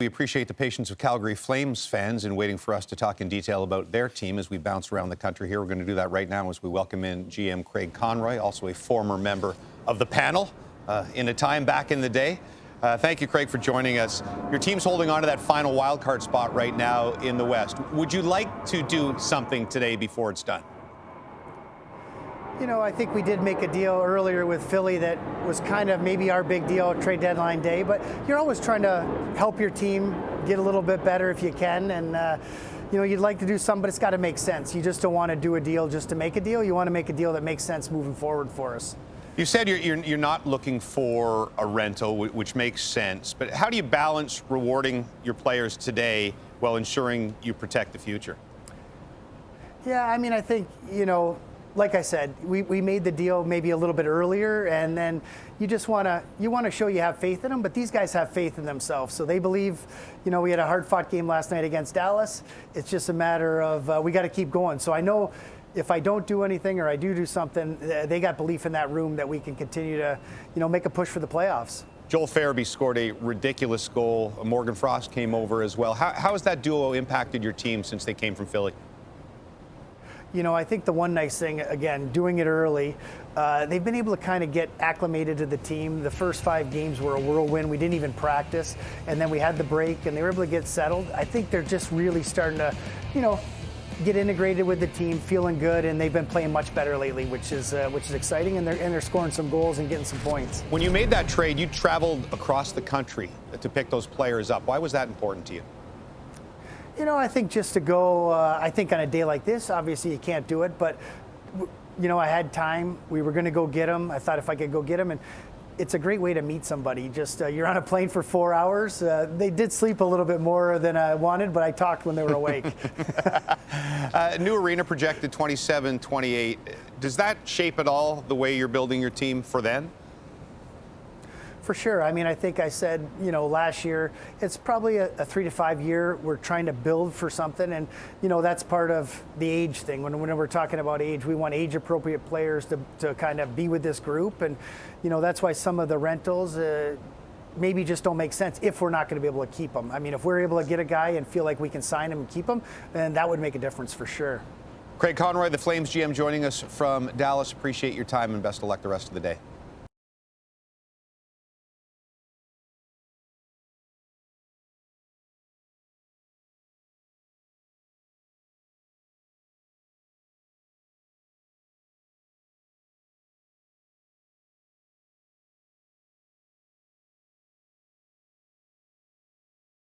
We appreciate the patience of Calgary Flames fans in waiting for us to talk in detail about their team as we bounce around the country here. We're going to do that right now as we welcome in GM Craig Conroy, also a former member of the panel in a time back in the day. Thank you, Craig, for joining us. Your team's holding on to that final wildcard spot right now in the West. Would you like to do something today before it's done? You know, I think we did make a deal earlier with Philly that was kind of maybe our big deal trade deadline day, but you're always trying to help your team get a little bit better if you can. And, you know, you'd like to do something, but it's got to make sense. You just don't want to do a deal just to make a deal. You want to make a deal that makes sense moving forward for us. You said you're not looking for a rental, which makes sense, but how do you balance rewarding your players today while ensuring you protect the future? Yeah, I mean, I think, you know, like I said, we made the deal maybe a little bit earlier, and then you just want to show you have faith in them, but these guys have faith in themselves. So they believe, you know, we had a hard-fought game last night against Dallas. It's just a matter of we got to keep going. So I know if I don't do anything or I do something, they got belief in that room that we can continue to, you know, make a push for the playoffs. Joel Farabee scored a ridiculous goal. Morgan Frost came over as well. How has that duo impacted your team since they came from Philly? You know, I think the one nice thing, again, doing it early, they've been able to kind of get acclimated to the team. The first 5 games were a whirlwind. We didn't even practice. And then we had the break, and they were able to get settled. I think they're just really starting to, you know, get integrated with the team, feeling good, and they've been playing much better lately, which is exciting, and they're scoring some goals and getting some points. When you made that trade, you traveled across the country to pick those players up. Why was that important to you? You know, I think just to go, I think on a day like this, obviously you can't do it, but, you know, I had time. We were going to go get them. I thought if I could go get them, and it's a great way to meet somebody. Just you're on a plane for 4 hours. They did sleep a little bit more than I wanted, but I talked when they were awake. New arena projected 27-28. Does that shape at all the way you're building your team for then? For sure. I mean, I think I said, you know, last year, it's probably a 3 to 5 year. We're trying to build for something. And, you know, that's part of the age thing. When we're talking about age, we want age-appropriate players to kind of be with this group. And, you know, that's why some of the rentals maybe just don't make sense if we're not going to be able to keep them. I mean, if we're able to get a guy and feel like we can sign him and keep him, then that would make a difference for sure. Craig Conroy, the Flames GM, joining us from Dallas. Appreciate your time and best of luck the rest of the day.